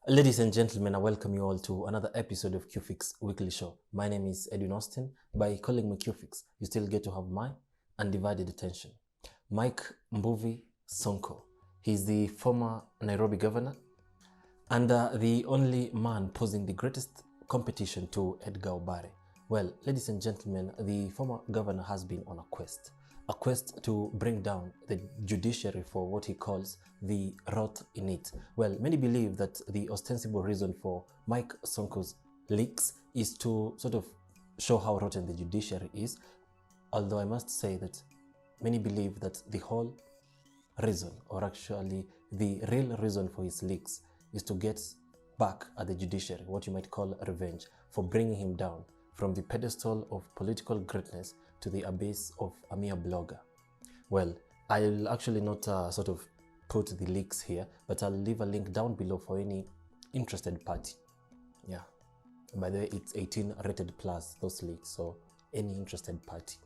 Ladies and gentlemen, I welcome you all to another episode of Cufiix Weekly Show. My name is Edwin Austin. By calling me Cufiix, you still get to have my undivided attention. Mike Mbuvi Sonko. He's the former Nairobi governor and the only man posing the greatest competition to Edgar Obare. Well, ladies and gentlemen, the former governor has been on a quest to bring down the judiciary for what he calls the rot in it. Well, many believe that the ostensible reason for Mike Sonko's leaks is to sort of show how rotten the judiciary is, although I must say that many believe that the whole reason, or actually the real reason for his leaks, is to get back at the judiciary, what you might call revenge, for bringing him down from the pedestal of political greatness to the abyss of a mere blogger. Well, I'll actually not sort of put the links here, but I'll leave a link down below for any interested party. Yeah, by the way, it's 18 rated plus, those links, so any interested party.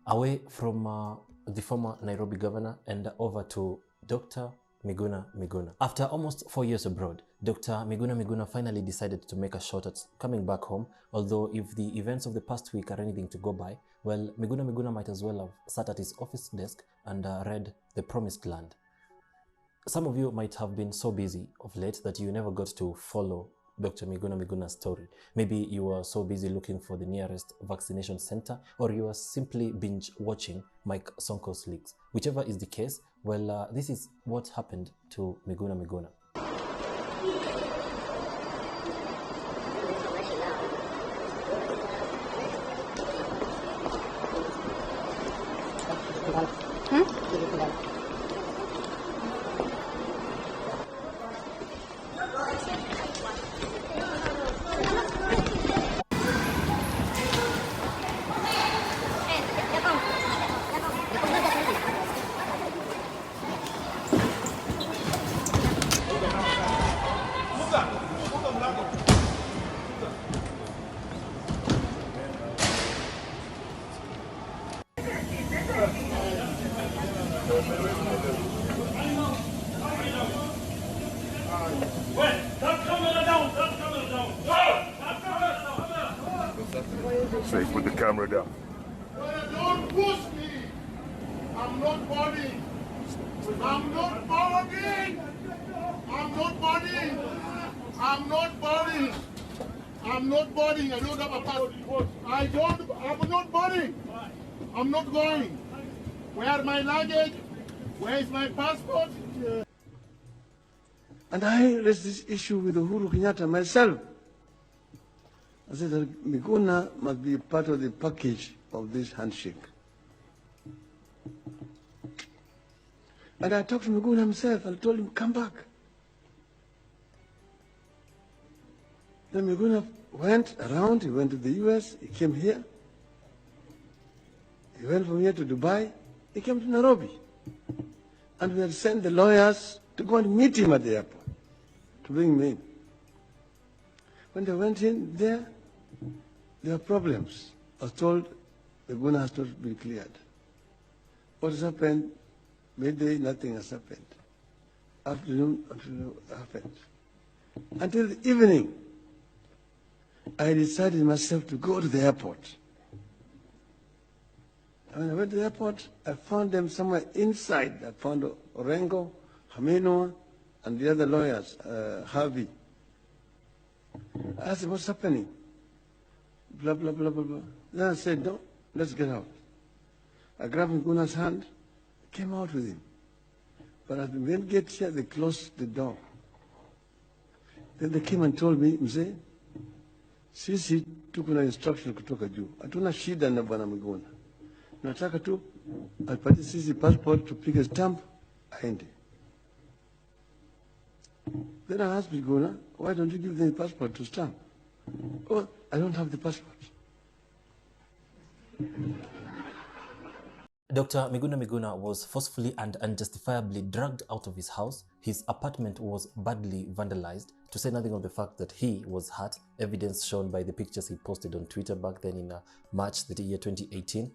Away from the former Nairobi governor and over to Dr. Miguna Miguna. After almost 4 years abroad, Dr. Miguna Miguna finally decided to make a shot at coming back home, although if the events of the past week are anything to go by, well, Miguna Miguna might as well have sat at his office desk and read The Promised Land. Some of you might have been so busy of late that you never got to follow Dr. Miguna Miguna's story. Maybe you were so busy looking for the nearest vaccination center, or you were simply binge watching Mike Sonko's leaks. Whichever is the case, well, this is what happened to Miguna Miguna. Say, put the camera down. Don't push me. I'm not boarding. I'm not boarding. I'm not boarding. I'm not boarding. I'm not boarding. I don't have a passport. I'm not boarding. I'm not going. Where my luggage? Where is my passport? And I raised this issue with Uhuru Kenyatta myself. I said that Miguna must be part of the package of this handshake. And I talked to Miguna himself. I told him, come back. Then Miguna went around. He went to the US. He came here. He went from here to Dubai. He came to Nairobi. And we had sent the lawyers to go and meet him at the airport, to bring him in. When they went in there were problems. I was told Miguna has not been cleared. What has happened? Midday, nothing has happened. Afternoon, happened. Until the evening, I decided myself to go to the airport. And when I went to the airport, I found them somewhere inside. I found Orengo, Haminoa, and the other lawyers, Harvey. I asked him, what's happening? Blah, blah, blah, blah, blah. Then I said, no, let's get out. I grabbed Miguna's hand, came out with him. But as we went get here, they closed the door. Then they came and told me, Mzee, sisi tuko na instruction kutoka juu. Hatuna shida na bwana Miguna. Nataka tu alipati sisi passport tupige stamp aende. Then I asked Miguna, why don't you give them the passport to stamp? Oh, I don't have the passport. Dr. Miguna Miguna was forcefully and unjustifiably dragged out of his house. His apartment was badly vandalized, to say nothing of the fact that he was hurt, evidence shown by the pictures he posted on Twitter back then in March the year 2018.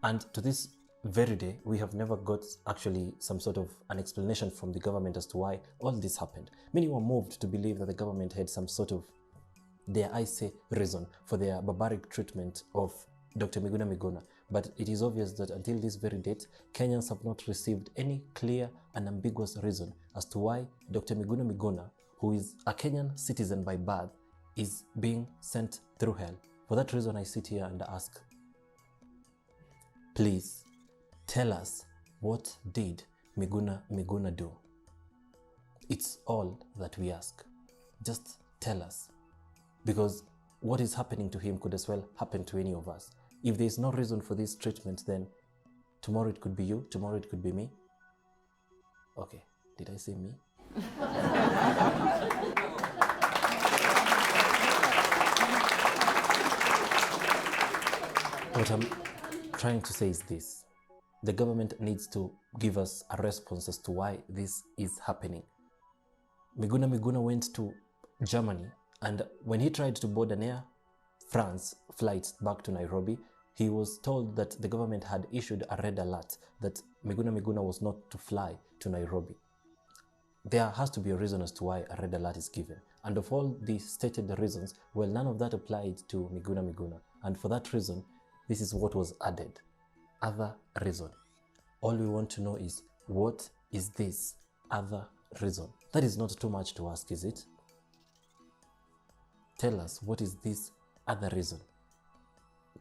And to this very day, we have never got actually some sort of an explanation from the government as to why all this happened. Many were moved to believe that the government had some sort of, dare I say, reason for their barbaric treatment of Dr. Miguna Miguna. But it is obvious that until this very date, Kenyans have not received any clear and ambiguous reason as to why Dr. Miguna Miguna, who is a Kenyan citizen by birth, is being sent through hell. For that reason, I sit here and ask, please tell us, what did Miguna Miguna do? It's all that we ask. Just tell us. Because what is happening to him could as well happen to any of us. If there is no reason for this treatment, then tomorrow it could be you, tomorrow it could be me. Okay, did I say me? What I'm trying to say is this. The government needs to give us a response as to why this is happening. Miguna Miguna went to Germany, and when he tried to board an Air France flight back to Nairobi, he was told that the government had issued a red alert that Miguna Miguna was not to fly to Nairobi. There has to be a reason as to why a red alert is given. And of all the stated reasons, well, none of that applied to Miguna Miguna. And for that reason, this is what was added. Other reason. All we want to know is, what is this other reason? That is not too much to ask, is it? Tell us, what is this other reason?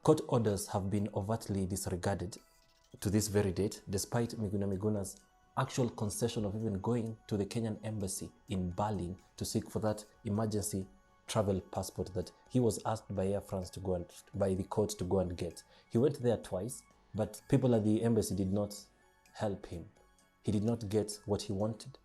Court orders have been overtly disregarded to this very date, despite Miguna Miguna's actual concession of even going to the Kenyan embassy in Berlin to seek for that emergency travel passport that he was asked by Air France to go and by the court to go and get. He went there twice, but people at the embassy did not help him. He did not get what he wanted.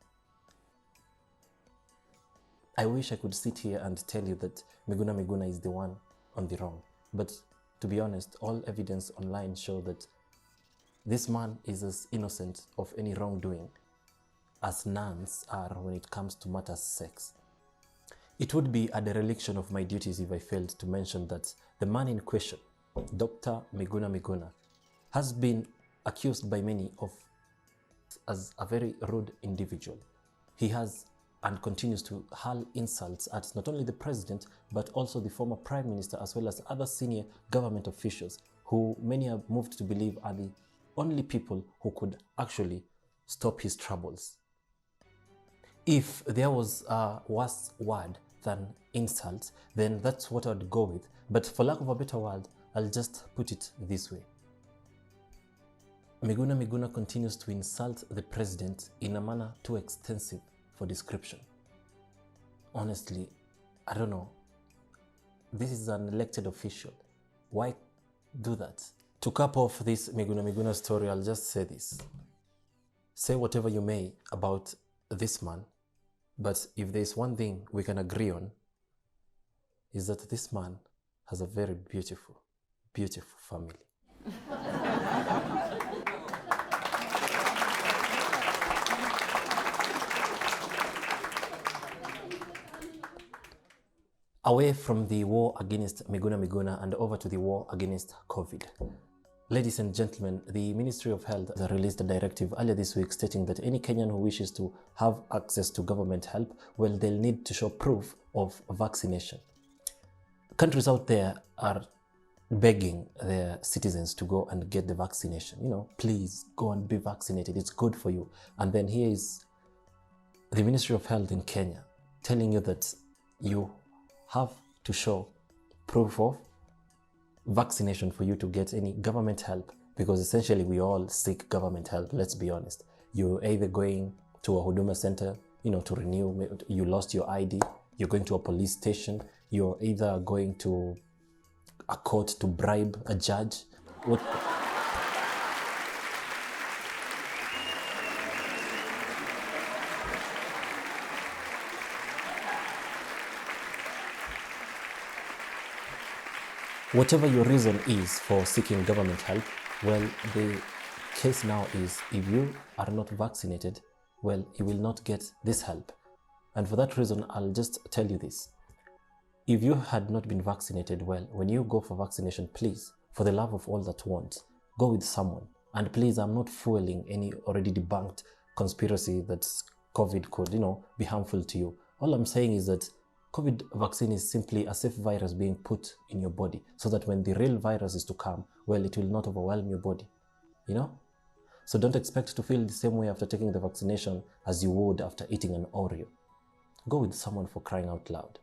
I wish I could sit here and tell you that Miguna Miguna is the one on the wrong. But to be honest, all evidence online show that this man is as innocent of any wrongdoing as nuns are when it comes to matters sex. It would be a dereliction of my duties if I failed to mention that the man in question, Dr. Miguna Miguna, has been accused by many of as a very rude individual. He has and continues to hurl insults at not only the president, but also the former prime minister, as well as other senior government officials, who many are moved to believe are the only people who could actually stop his troubles. If there was a worse word than insult, then that's what I'd go with. But for lack of a better word, I'll just put it this way. Miguna Miguna continues to insult the president in a manner too extensive for description. Honestly, I don't know. This is an elected official. Why do that? To cap off this Miguna Miguna story, I'll just say this. Say whatever you may about this man, but if there's one thing we can agree on, is that this man has a very beautiful, beautiful family. Away from the war against Miguna Miguna and over to the war against COVID. Ladies and gentlemen, the Ministry of Health has released a directive earlier this week stating that any Kenyan who wishes to have access to government help, well, they'll need to show proof of vaccination. Countries out there are begging their citizens to go and get the vaccination. You know, please go and be vaccinated. It's good for you. And then here is the Ministry of Health in Kenya telling you that you have to show proof of vaccination for you to get any government help, because essentially we all seek government help. Let's be honest. You're either going to a Huduma center, you know, to renew, you lost your ID, you're going to a police station, you're either going to a court to bribe a judge. Whatever your reason is for seeking government help, well, the case now is if you are not vaccinated, well, you will not get this help. And for that reason, I'll just tell you this. If you had not been vaccinated, well, when you go for vaccination, please, for the love of all that want, go with someone And please, I'm not fueling any already debunked conspiracy that COVID could, be harmful to you. All I'm saying is that COVID vaccine is simply a safe virus being put in your body so that when the real virus is to come, well, it will not overwhelm your body, So don't expect to feel the same way after taking the vaccination as you would after eating an Oreo. Go with someone, for crying out loud.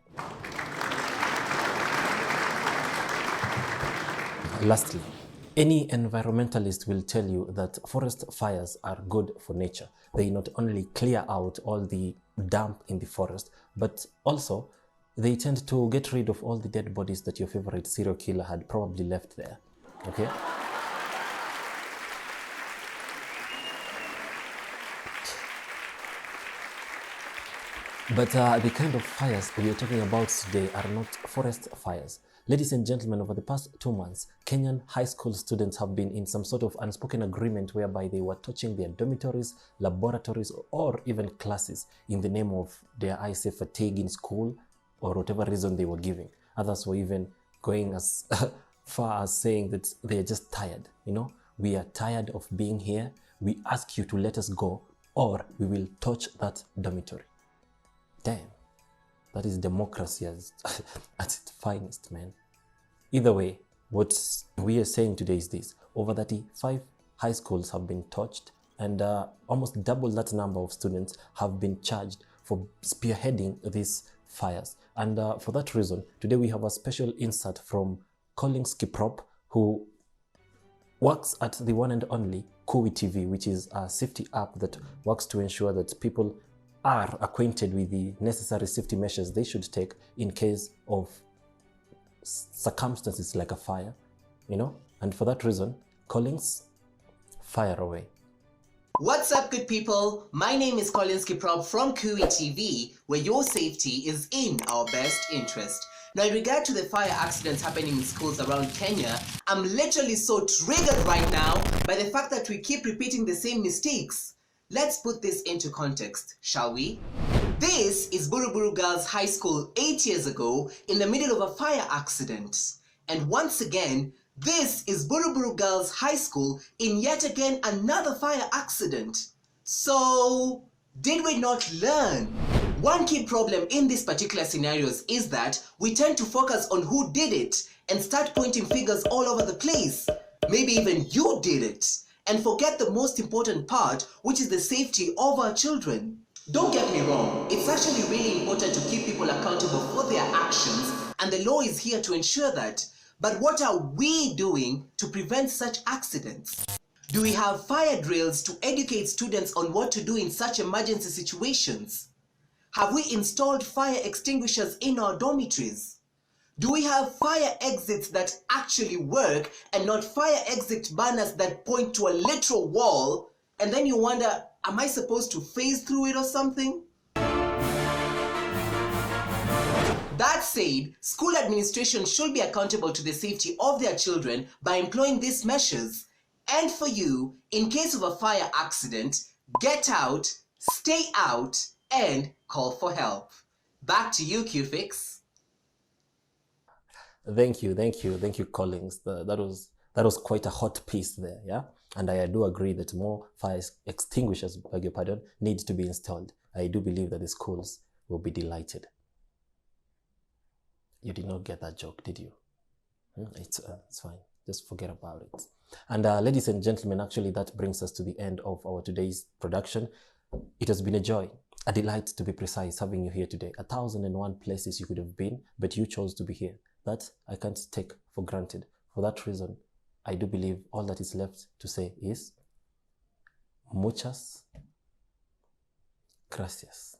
Lastly, any environmentalist will tell you that forest fires are good for nature. They not only clear out all the damp in the forest, but also they tend to get rid of all the dead bodies that your favorite serial killer had probably left there. Okay? But the kind of fires we are talking about today are not forest fires. Ladies and gentlemen, over the past 2 months, Kenyan high school students have been in some sort of unspoken agreement whereby they were touching their dormitories, laboratories, or even classes in the name of their fatigue in school or whatever reason they were giving. Others were even going as far as saying that they are just tired. We are tired of being here. We ask you to let us go or we will touch that dormitory. Damn, that is democracy at its finest, man. Either way, what we are saying today is this. Over 35 high schools have been touched and almost double that number of students have been charged for spearheading these fires. And for that reason, today we have a special insert from Collins Kiprop, who works at the one and only KOOWI TV, which is a safety app that works to ensure that people are acquainted with the necessary safety measures they should take in case of circumstances like a fire, And for that reason, Collins, fire away. What's up, good people? My name is Collins Kiprop from KOOWI TV, where your safety is in our best interest. Now, in regard to the fire accidents happening in schools around Kenya, I'm literally so triggered right now by the fact that we keep repeating the same mistakes. Let's put this into context, shall we? This is Buruburu Girls High School 8 years ago in the middle of a fire accident. And once again, this is Buruburu Girls High School in yet again another fire accident. So, did we not learn? One key problem in these particular scenarios is that we tend to focus on who did it and start pointing fingers all over the place. Maybe even you did it. And forget the most important part, which is the safety of our children. Don't get me wrong, it's actually really important to keep people accountable for their actions, and the law is here to ensure that. But what are we doing to prevent such accidents? Do we have fire drills to educate students on what to do in such emergency situations? Have we installed fire extinguishers in our dormitories? Do we have fire exits that actually work and not fire exit banners that point to a literal wall and then you wonder, am I supposed to phase through it or something? That said, school administration should be accountable to the safety of their children by employing these measures. And for you, in case of a fire accident, get out, stay out, and call for help. Back to you, Cufiix. Thank you, Collins. That was quite a hot piece there, yeah? And I do agree that more fire extinguishers, beg your pardon, need to be installed. I do believe that the schools will be delighted. You did not get that joke, did you? It's fine. Just forget about it. And ladies and gentlemen, actually that brings us to the end of our today's production. It has been a joy, a delight to be precise, having you here today. 1,001 places you could have been, but you chose to be here. That I can't take for granted. For that reason, I do believe all that is left to say is muchas gracias.